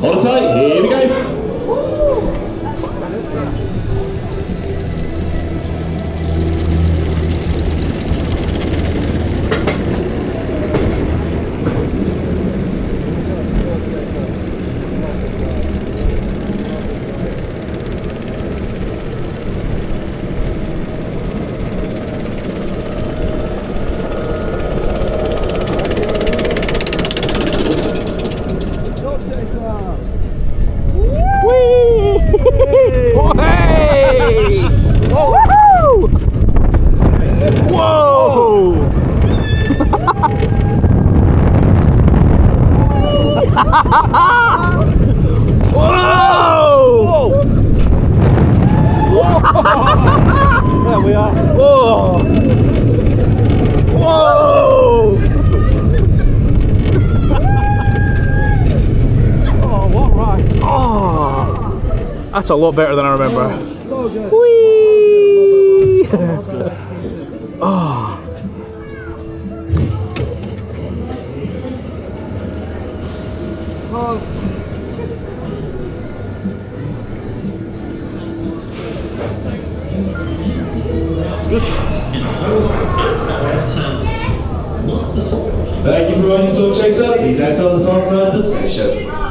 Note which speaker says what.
Speaker 1: Hold it tight, here we go.
Speaker 2: There we are.
Speaker 3: Whoa! Whoa!
Speaker 2: Oh, what right?
Speaker 3: Oh, that's a lot better than I remember.
Speaker 2: So good.
Speaker 3: Whee!
Speaker 2: That's good.
Speaker 3: Oh.
Speaker 2: Oh.
Speaker 1: Thank you for riding Storm Chaser. Please head on the far side of the station.